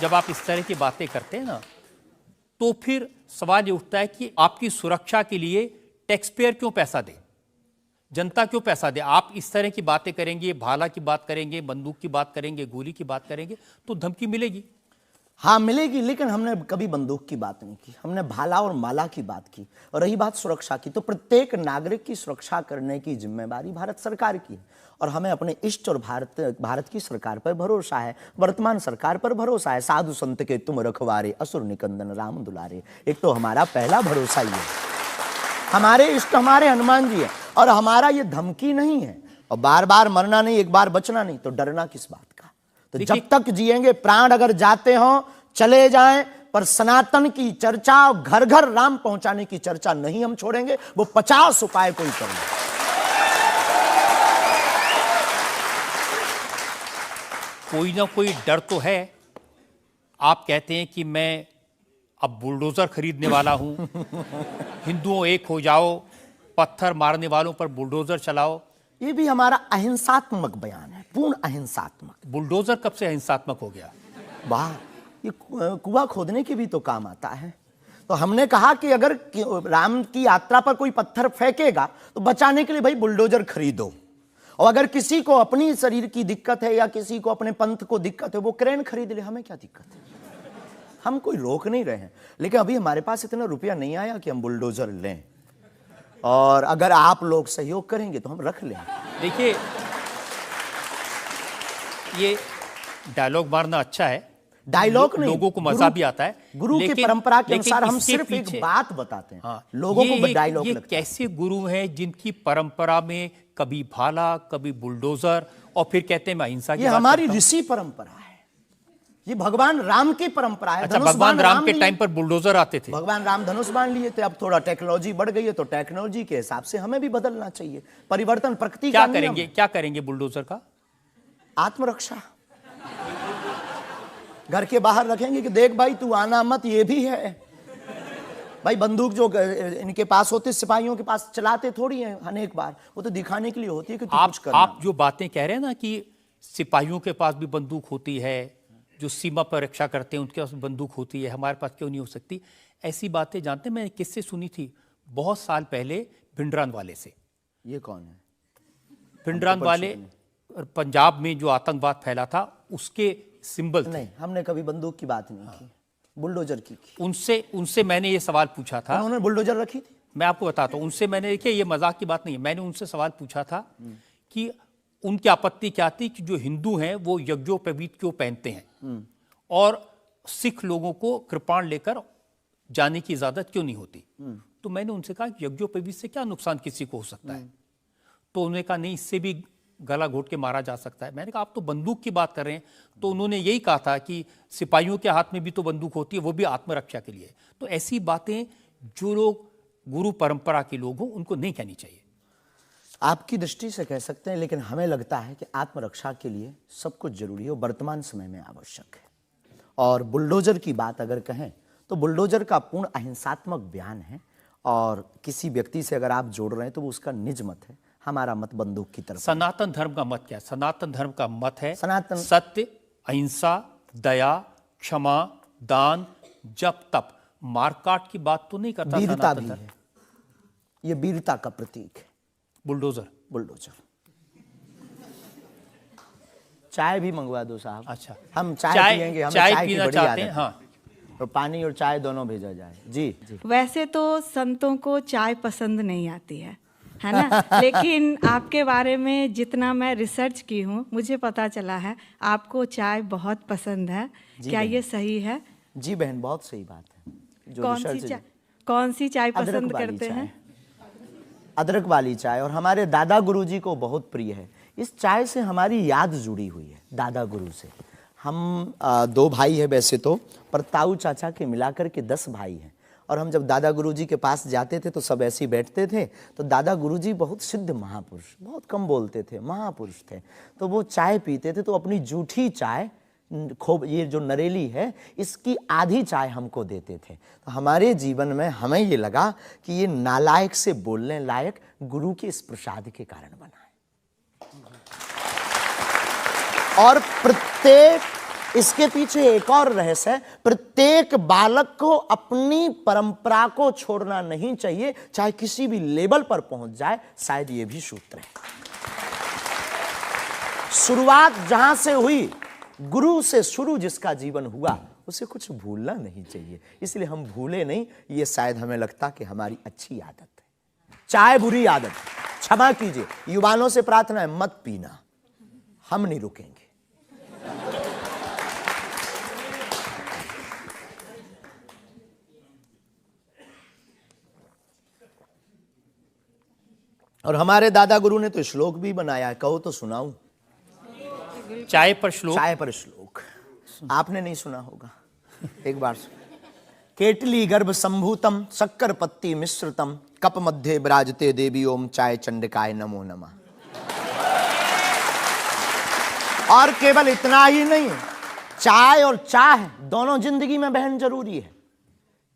जब आप इस तरह की बातें करते हैं ना, तो फिर सवाल ये उठता है कि आपकी सुरक्षा के लिए टैक्स पेयर क्यों पैसा दे, जनता क्यों पैसा दे? आप इस तरह की बातें करेंगे, भाला की बात करेंगे, बंदूक की बात करेंगे, गोली की बात करेंगे, तो धमकी मिलेगी। हाँ मिलेगी, लेकिन हमने कभी बंदूक की बात नहीं की, हमने भाला और माला की बात की। और रही बात सुरक्षा की, तो प्रत्येक नागरिक की सुरक्षा करने की जिम्मेदारी भारत सरकार की है और हमें अपने इष्ट और भारत की सरकार पर भरोसा है, वर्तमान सरकार पर भरोसा है। साधु संत के तुम रखवारे, असुर निकंदन राम दुलारे, एक तो हमारा पहला भरोसा ही है। हमारे इष्ट हमारे हनुमान जी है और हमारा ये धमकी नहीं है। और बार बार मरना नहीं, एक बार बचना नहीं, तो डरना किस बात का? तो जब तक जिएंगे, प्राण अगर जाते हो चले जाएं, पर सनातन की चर्चा, घर घर राम पहुंचाने की चर्चा नहीं हम छोड़ेंगे। वो 50 उपाय कोई कर ले। कोई ना कोई डर तो है। आप कहते हैं कि मैं अब बुलडोजर खरीदने वाला हूं, हिंदुओं एक हो जाओ, पत्थर मारने वालों पर बुलडोजर चलाओ। ये भी हमारा अहिंसात्मक बयान है, पूर्ण अहिंसात्मक। बुलडोजर कब से अहिंसात्मक हो गया? वाह, ये कुआं खोदने के भी तो काम आता है। तो हमने कहा कि अगर राम की यात्रा पर कोई पत्थर फेंकेगा तो बचाने के लिए भाई बुलडोजर खरीदो। और अगर किसी को अपनी शरीर की दिक्कत है या किसी को अपने पंथ को दिक्कत है, वो क्रेन खरीद ले, हमें क्या दिक्कत है? हम कोई रोक नहीं रहे हैं, लेकिन अभी हमारे पास इतना रुपया नहीं आया कि हम बुलडोजर लें। और अगर आप लोग सहयोग करेंगे तो हम रख लें। देखिए, ये डायलॉग मारना अच्छा है, डायलॉग नहीं, लोगों को मजा भी आता है। गुरु की परंपरा के अनुसार हम सिर्फ एक बात बताते हैं। हाँ, लोगों को डायलॉग ये लगता है। कैसे गुरु हैं जिनकी परंपरा में कभी भाला, कभी बुलडोजर, और फिर कहते हैं मैं अहिंसा की ये बात हमारी करता हूं। ऋषि परंपरा है, ये भगवान राम की परंपरा है। अच्छा, धनुष भगवान बाण राम के लिए। टाइम पर बुलडोजर आते थे। भगवान राम धनुष बाण लिए थे। अब थोड़ा टेक्नोलॉजी बढ़ गई है, तो टेक्नोलॉजी के हिसाब से हमें भी बदलना चाहिए। परिवर्तन प्रकृति का क्या नियम करेंगे, है। क्या करेंगे बुलडोजर का? आत्मरक्षा। घर के बाहर रखेंगे कि देख भाई तू आना मत, ये भी है भाई। बंदूक जो इनके पास होती, सिपाहियों के पास चलाते थोड़ी हैं अनेक बार, वो तो दिखाने के लिए होती है कि तू कुछ करना। आप जो बातें कह रहे हैं ना कि सिपाहियों के पास भी बंदूक होती है, जो सीमा पर रक्षा करते हैं उनके पास बंदूक होती है, हमारे पास क्यों नहीं हो सकती? ऐसी बातें जानते हैं, मैंने किससे सुनी थी बहुत साल पहले, भिंडरान वाले से। ये कौन है? भिंडरान वाले पंजाब में जो आतंकवाद फैला था उसके सिंबल थे। नहीं, हमने कभी बंदूक की बात नहीं की, बुलडोजर की। उनसे मैंने ये सवाल पूछा था। उन्होंने बुलडोजर रखी थी। मैं आपको बताता हूं, उनसे मैंने, देखिए ये मजाक की बात नहीं है, मैंने उनसे सवाल पूछा था कि उनकी आपत्ति क्या थी कि जो हिंदू हैं वो यज्ञोपवीत क्यों पहनते हैं और सिख लोगों को कृपाण लेकर जाने की इजाजत क्यों नहीं होती। तो मैंने उनसे कहा कि यज्ञोपवीत से क्या नुकसान किसी को हो सकता है? तो उन्होंने कहा नहीं, इससे भी गला घोट के मारा जा सकता है। मैंने कहा आप तो बंदूक की बात कर रहे हैं। तो उन्होंने यही कहा था कि सिपाहियों के हाथ में भी तो बंदूक होती है, वो भी आत्मरक्षा के लिए। तो ऐसी बातें जो लोग गुरु परंपरा के लोग हों उनको नहीं कहनी चाहिए। आपकी दृष्टि से कह सकते हैं, लेकिन हमें लगता है कि आत्मरक्षा के लिए सब कुछ जरूरी है और वर्तमान समय में आवश्यक है। और बुलडोजर की बात अगर कहें तो बुलडोजर का पूर्ण अहिंसात्मक बयान है और किसी व्यक्ति से अगर आप जोड़ रहे हैं तो वो उसका निज मत है। हमारा मत बंदूक की तरफ। सनातन धर्म का मत क्या है? सनातन धर्म का मत है सत्य, अहिंसा, दया, क्षमा, दान, जप, तप। मारकाट की बात तो नहीं करता। वीरता भी है, ये वीरता का प्रतीक है बुलडोजर। बुलडोजर। चाय भी मंगवा दो साहब। अच्छा, हम चाय पियेंगे, हमें चाय की पीना बड़ी चाहते आदत हैं। है। हाँ, तो पानी और चाय दोनों भेजा जाए। जी जी। वैसे तो संतों को चाय पसंद नहीं आती है ना? लेकिन आपके बारे में जितना मैं रिसर्च की हूँ, मुझे पता चला है आपको चाय बहुत पसंद है। क्या ये सही है? जी बहन, बहुत सही बात है। जो कौन सी चाय अदरक पसंद वाली करते चाय। हैं? अदरक वाली चाय, और हमारे दादा गुरुजी को बहुत प्रिय है। इस चाय से हमारी याद जुड़ी हुई है दादा गुरु से। हम 2 भाई हैं वैसे तो, पर ताऊ चाचा के मिलाकर के 10 भाई हैं। और हम जब दादा गुरुजी के पास जाते थे तो सब ऐसे ही बैठते थे। तो दादा गुरुजी बहुत सिद्ध महापुरुष, बहुत कम बोलते थे, महापुरुष थे। तो वो चाय पीते थे तो अपनी जूठी चाय, खूब ये जो नरेली है, इसकी आधी चाय हमको देते थे। तो हमारे जीवन में हमें ये लगा कि ये नालायक से बोलने लायक गुरु के इस प्रसाद के कारण बना है। और प्रत्येक, इसके पीछे एक और रहस्य है, प्रत्येक बालक को अपनी परंपरा को छोड़ना नहीं चाहिए, चाहे किसी भी लेवल पर पहुंच जाए। शायद ये भी सूत्र है। शुरुआत जहां से हुई, गुरु से शुरू जिसका जीवन हुआ, उसे कुछ भूलना नहीं चाहिए। इसलिए हम भूले नहीं, ये शायद हमें लगता कि हमारी अच्छी आदत है। चाय बुरी आदत, क्षमा कीजिए, युवानों से प्रार्थना है मत पीना, हम नहीं रुकेंगे। और हमारे दादा गुरु ने तो श्लोक भी बनाया है, कहो तो सुनाऊं। चाय पर श्लोक। चाय पर श्लोक आपने नहीं सुना होगा, एक बार सुन। केटली गर्भ संभूतम शक्कर पत्ती मिश्रितम कप मध्य विराजते देवी ओम चाय चंडिकाय नमो नमः। और केवल इतना ही नहीं, चाय और चाह दोनों जिंदगी में बहन जरूरी है।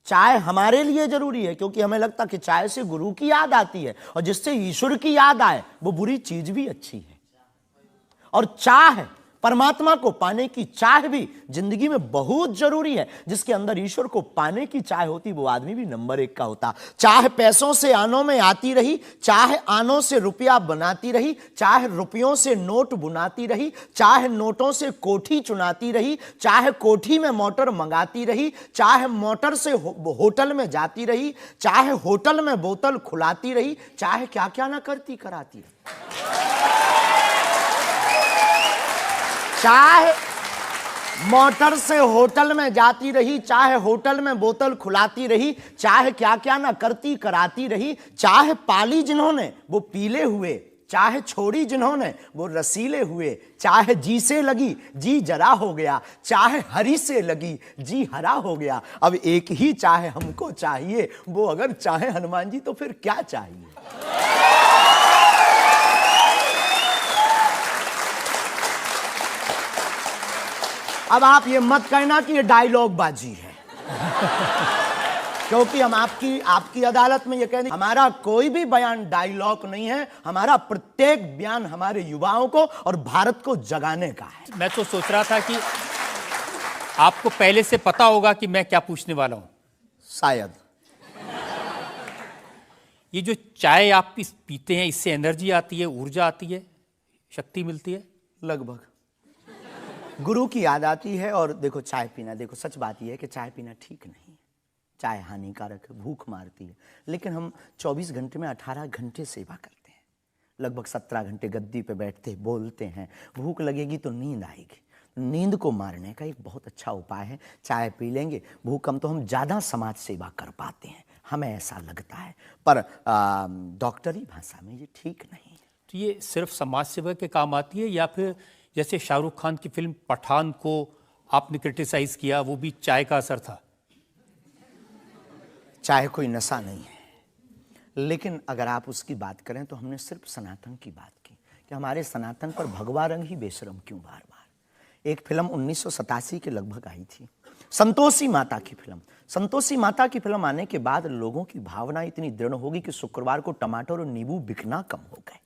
चाय हमारे लिए जरूरी है क्योंकि हमें लगता कि चाय से गुरु की याद आती है, और जिससे ईश्वर की याद आए वो बुरी चीज भी अच्छी है। और चाह, परमात्मा को पाने की चाह भी जिंदगी में बहुत जरूरी है। जिसके अंदर ईश्वर को पाने की चाह होती, वो आदमी भी नंबर 1 का होता। चाह पैसों से आनों में आती रही, चाह आनों से रुपया बनाती रही, चाह रुपयों से नोट बुनाती रही, चाह नोटों से कोठी चुनाती रही, चाह कोठी में मोटर मंगाती रही, चाह मोटर से होटल में जाती रही, चाह होटल में बोतल खुलाती रही, चाह क्या क्या ना करती कराती रही। चाहे मोटर से होटल में जाती रही, चाहे होटल में बोतल खुलाती रही, चाहे क्या क्या ना करती कराती रही, चाहे पाली जिन्होंने वो पीले हुए, चाहे छोड़ी जिन्होंने वो रसीले हुए, चाहे जी से लगी जी जरा हो गया, चाहे हरी से लगी जी हरा हो गया। अब एक ही चाहे हमको चाहिए, वो अगर चाहे हनुमान जी तो फिर क्या चाहिए। अब आप ये मत कहना कि ये डायलॉग बाजी है क्योंकि हम आपकी अदालत में ये कहते हैं, हमारा कोई भी बयान डायलॉग नहीं है। हमारा प्रत्येक बयान हमारे युवाओं को और भारत को जगाने का है। मैं तो सोच रहा था कि आपको पहले से पता होगा कि मैं क्या पूछने वाला हूं। शायद ये जो चाय आप पीते हैं, इससे एनर्जी आती है, ऊर्जा आती है, शक्ति मिलती है? लगभग गुरु की याद आती है। और देखो चाय पीना, देखो सच बात यह है कि चाय पीना ठीक नहीं है, चाय हानिकारक है, भूख मारती है। लेकिन हम 24 घंटे में 18 घंटे सेवा करते हैं, लगभग 17 घंटे गद्दी पे बैठते बोलते हैं। भूख लगेगी तो नींद आएगी, नींद को मारने का एक बहुत अच्छा उपाय है चाय पी लेंगे। भूख कम तो हम ज़्यादा समाज सेवा कर पाते हैं, हमें ऐसा लगता है, पर डॉक्टरी भाषा में ये ठीक नहीं है। तो ये सिर्फ समाज सेवा के काम आती है, या फिर जैसे शाहरुख खान की फिल्म पठान को आपने क्रिटिसाइज किया, वो भी चाय का असर था? चाय कोई नशा नहीं है, लेकिन अगर आप उसकी बात करें तो हमने सिर्फ सनातन की बात की कि हमारे सनातन पर भगवा रंग ही बेशरम क्यों बार बार। एक फिल्म 1987 के लगभग आई थी, संतोषी माता की फिल्म। संतोषी माता की फिल्म आने के बाद लोगों की भावना इतनी दृढ़ होगी कि शुक्रवार को टमाटर और नींबू बिकना कम हो गए।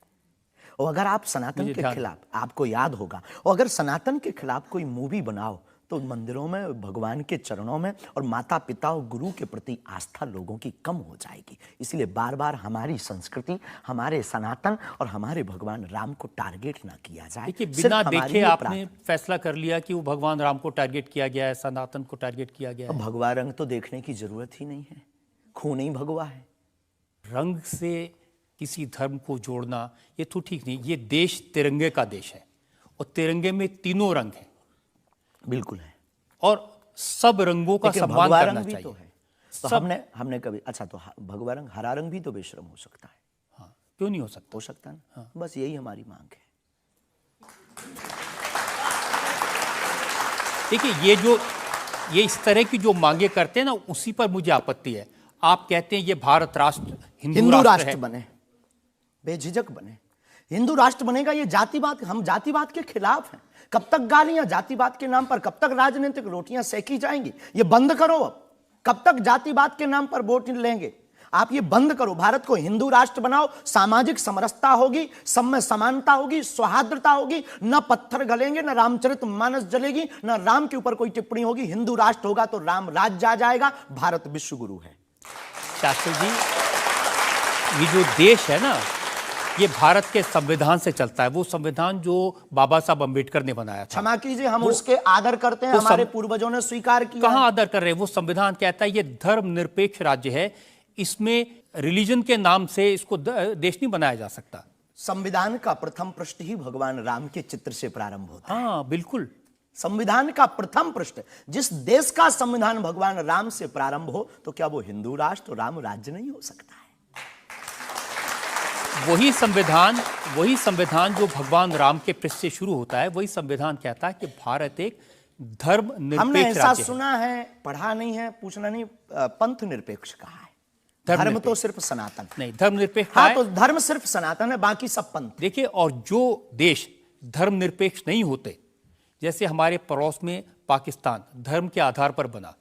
और अगर आप सनातन के खिलाफ, आपको याद होगा, और अगर सनातन के खिलाफ कोई मूवी बनाओ तो मंदिरों में, भगवान के चरणों में और माता पिता और गुरु के प्रति आस्था लोगों की कम हो जाएगी। इसलिए बार बार हमारी संस्कृति, हमारे सनातन और हमारे भगवान राम को टारगेट ना किया जाए। देखिए, बिना देखे आपने फैसला कर लिया कि वो भगवान राम को टारगेट किया गया है, सनातन को टारगेट किया गया है। भगवा रंग तो देखने की जरूरत ही नहीं है, खून ही भगवा है। रंग से किसी धर्म को जोड़ना ये तो ठीक नहीं। ये देश तिरंगे का देश है और तिरंगे में तीनों रंग हैं। बिल्कुल है, और सब रंगों का सम्मान करना चाहिए। तो है। तो हमने कभी, अच्छा तो भगवा रंग, हरा रंग भी तो बेशर्म हो सकता है। हाँ, क्यों नहीं हो सकता? हो सकता है ना। हाँ। बस यही हमारी मांग है। देखिए, ये इस तरह की जो मांगे करते हैं ना, उसी पर मुझे आपत्ति है। आप कहते हैं ये भारत राष्ट्र हिंदू राष्ट्र बने, बेझिझक बने, हिंदू राष्ट्र बनेगा। ये जातिवाद, हम जातिवाद के खिलाफ हैं। कब तक गालियां जातिवाद के नाम पर, कब तक राजनीतिक रोटियां सेकी जाएंगी? ये बंद करो अब। कब तक जातिवाद के नाम पर वोट लेंगे? आप ये बंद करो। भारत को हिंदू राष्ट्र बनाओ, सामाजिक समरसता होगी, सब में समानता होगी, सौहार्दता होगी, न पत्थर गलेंगे, न रामचरितमानस जलेगी, न राम के ऊपर कोई टिप्पणी होगी। हिंदू राष्ट्र होगा तो राम राज्य आ जाएगा। भारत विश्व गुरु है। शास्त्री जी, ये जो देश है ना, ये भारत के संविधान से चलता है। वो संविधान जो बाबा साहब अंबेडकर ने बनाया था। क्षमा कीजिए, हम उसके आदर करते हैं, हमारे पूर्वजों ने स्वीकार किया। कहां आदर कर रहे हैं? वो संविधान कहता है ये धर्मनिरपेक्ष राज्य है, इसमें रिलीजन के नाम से इसको देश नहीं बनाया जा सकता। संविधान का प्रथम पृष्ठ ही भगवान राम के चित्र से प्रारंभ होता है। हाँ, बिल्कुल। संविधान का प्रथम पृष्ठ, जिस देश का संविधान भगवान राम से प्रारंभ हो, तो क्या वो हिंदू राष्ट्र, राम राज्य नहीं हो सकता है? वही संविधान जो भगवान राम के पृष्ठ से शुरू होता है, वही संविधान कहता है कि भारत एक धर्म निरपेक्ष हमने ऐसा राज्य सुना है, पढ़ा नहीं है, पूछना नहीं, पंथ निरपेक्ष कहा है। धर्म तो सिर्फ सनातन नहीं, धर्मनिरपेक्ष। हाँ, तो धर्म सिर्फ सनातन है, बाकी सब पंथ। देखिए, और जो देश धर्मनिरपेक्ष नहीं होते, जैसे हमारे पड़ोस में पाकिस्तान धर्म के आधार पर बना,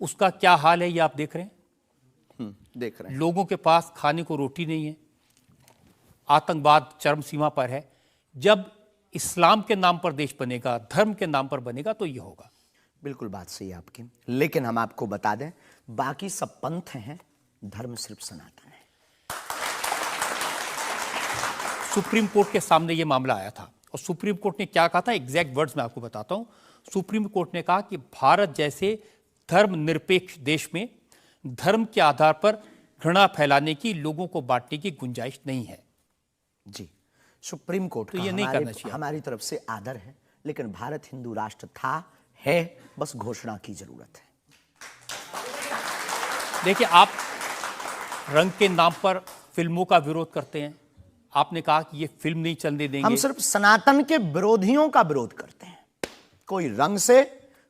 उसका क्या हाल है ये आप देख रहे हैं। देख रहे हैं। लोगों के पास खाने को रोटी नहीं है, आतंकवाद चरम सीमा पर है। जब इस्लाम के नाम पर देश बनेगा, धर्म के नाम पर बनेगा, तो ये होगा। बिल्कुल बात सही है आपकी, लेकिन हम आपको बता दें, बाकी सब पंथ हैं, धर्म सिर्फ सनातन है। सुप्रीम कोर्ट के सामने ये मामला आया था और सुप्रीम कोर्ट ने क्या कहा था, एग्जैक्ट वर्ड्स मैं आपको बताता हूं। सुप्रीम कोर्ट ने कहा कि भारत जैसे धर्मनिरपेक्ष देश में धर्म के आधार पर घृणा फैलाने की, लोगों को बांटने की गुंजाइश नहीं है। जी, सुप्रीम कोर्ट तो का ये नहीं करना चाहिए। हमारी तरफ से आदर है, लेकिन भारत हिंदू राष्ट्र था, है, बस घोषणा की जरूरत है। देखिए, आप रंग के नाम पर फिल्मों का विरोध करते हैं। आपने कहा कि ये फिल्म नहीं चलने देंगे। हम सिर्फ सनातन के विरोधियों का विरोध करते हैं। कोई रंग से,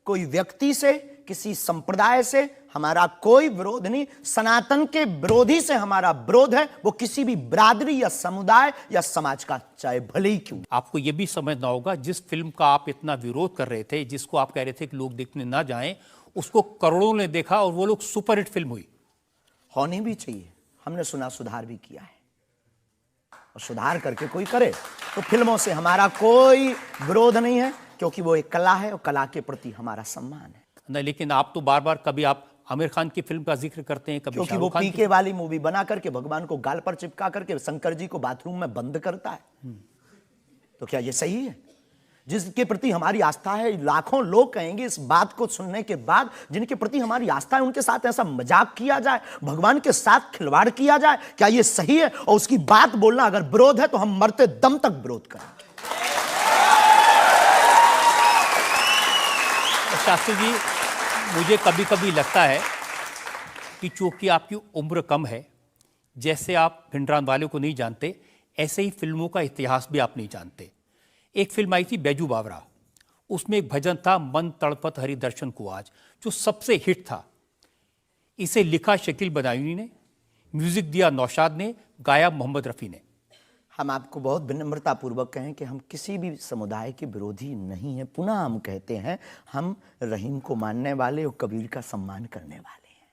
कोई व्यक्ति से, किसी संप्रदाय से हमारा कोई विरोध नहीं। सनातन के विरोधी से हमारा विरोध है, वो किसी भी बिरादरी या समुदाय या समाज का, चाहे भले ही क्यों। आपको यह भी समझना होगा, जिस फिल्म का आप इतना विरोध कर रहे थे, जिसको आप कह रहे थे कि लोग देखने ना जाएं, उसको करोड़ों ने देखा और वो लोग सुपरहिट फिल्म हुई। होनी भी चाहिए। हमने सुना सुधार भी किया है, और सुधार करके कोई करे तो फिल्मों से हमारा कोई विरोध नहीं है, क्योंकि वो एक कला है और कला के प्रति हमारा सम्मान है। नहीं, लेकिन आप तो बार बार, कभी आप आमिर खान की फिल्म का जिक्र करते हैं, कभी क्योंकि वो पीके वाली मूवी बना करके भगवान को गाल पर चिपका करके शंकर जी को बाथरूम में बंद करता है। तो क्या ये सही है? जिसके प्रति हमारी आस्था है, लाखों लोग कहेंगे इस बात को सुनने के बाद, जिनके प्रति हमारी आस्था है, उनके साथ ऐसा मजाक किया जाए, भगवान के साथ खिलवाड़ किया जाए, क्या ये सही है? और उसकी बात बोलना अगर विरोध है तो हम मरते दम तक विरोध करेंगे। शास्त्री जी, मुझे कभी कभी लगता है कि चूंकि आपकी उम्र कम है, जैसे आप भिंडरान को नहीं जानते, ऐसे ही फिल्मों का इतिहास भी आप नहीं जानते। एक फिल्म आई थी बैजू बावरा, उसमें एक भजन था, मन तड़पत हरि दर्शन को आज, जो सबसे हिट था। इसे लिखा शकील बदायूनी ने, म्यूजिक दिया नौशाद ने, गाया मोहम्मद रफ़ी ने। हम आपको बहुत विनम्रता पूर्वक कहें कि हम किसी भी समुदाय के विरोधी नहीं हैं। पुनः हम कहते हैं, हम रहीम को मानने वाले और कबीर का सम्मान करने वाले हैं।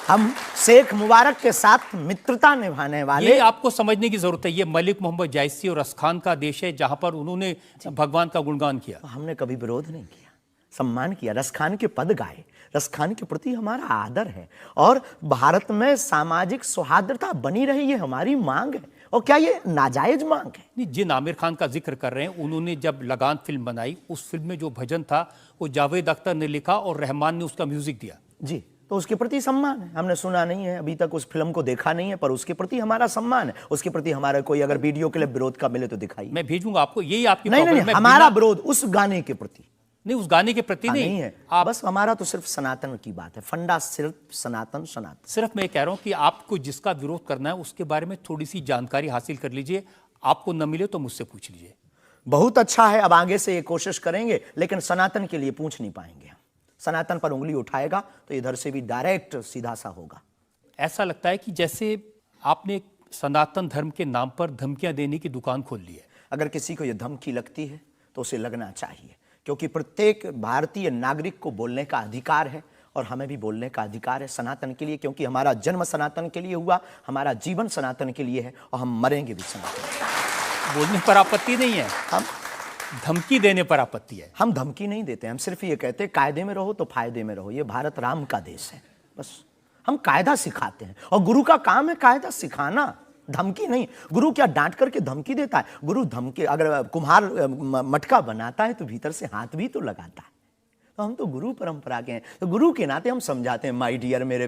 हम शेख मुबारक के साथ मित्रता निभाने वाले। ये आपको समझने की जरूरत है, ये मलिक मोहम्मद जायसी और रसखान का देश है जहां पर उन्होंने भगवान का गुणगान किया। हमने कभी विरोध नहीं किया, सम्मान किया, रसखान के पद गाए, रसखान के प्रति हमारा आदर है और भारत में सामाजिक सौहार्दता बनी रही, ये हमारी मांग है। और क्या ये नाजायज मांग है? नहीं, जिन आमिर खान का जिक्र कर रहे हैं, उन्होंने जब लगान फिल्म बनाई, उस फिल्म में जो भजन था वो जावेद अख्तर ने लिखा और रहमान ने उसका म्यूजिक दिया। जी, तो उसके प्रति सम्मान है। हमने सुना नहीं है, अभी तक उस फिल्म को देखा नहीं है, पर उसके प्रति हमारा सम्मान है। उसके प्रति हमारा कोई अगर वीडियो के लिए विरोध का मिले तो दिखाइए। मैं भेजूंगा आपको, यही आपकी नहीं, प्रॉब्लम है। हमारा विरोध उस गाने के प्रति नहीं, उस गाने के प्रति नहीं है। आप बस हमारा तो सिर्फ सनातन की बात है, फंडा सिर्फ सनातन सनातन। सिर्फ मैं कह रहा हूं कि आपको जिसका विरोध करना है उसके बारे में थोड़ी सी जानकारी हासिल कर लीजिए। आपको न मिले तो मुझसे पूछ लीजिए। बहुत अच्छा है, अब आगे से ये कोशिश करेंगे, लेकिन सनातन के लिए पूछ नहीं पाएंगे हम। सनातन पर उंगली उठाएगा तो इधर से भी डायरेक्ट सीधा सा होगा। ऐसा लगता है कि जैसे आपने सनातन धर्म के नाम पर धमकियां देने की दुकान खोल ली है। अगर किसी को यह धमकी लगती है तो उसे लगना चाहिए, क्योंकि प्रत्येक भारतीय नागरिक को बोलने का अधिकार है और हमें भी बोलने का अधिकार है सनातन के लिए, क्योंकि हमारा जन्म सनातन के लिए हुआ, हमारा जीवन सनातन के लिए है और हम मरेंगे भी सनातन। बोलने पर आपत्ति नहीं है, हम धमकी देने पर आपत्ति है। हम धमकी नहीं देते, हम सिर्फ ये कहते हैं कायदे में रहो तो फायदे में रहो। ये भारत राम का देश है, बस हम कायदा सिखाते हैं और गुरु का काम है कायदा सिखाना, धमकी नहीं। गुरु क्या डांट करके धमकी देता है? गुरु धमकी, अगर कुम्हार मटका बनाता है तो भीतर से हाथ भी तो लगाता है। तो हम तो गुरु परंपरा के हैं, तो गुरु के नाते हम समझाते हैं, माय डियर मेरे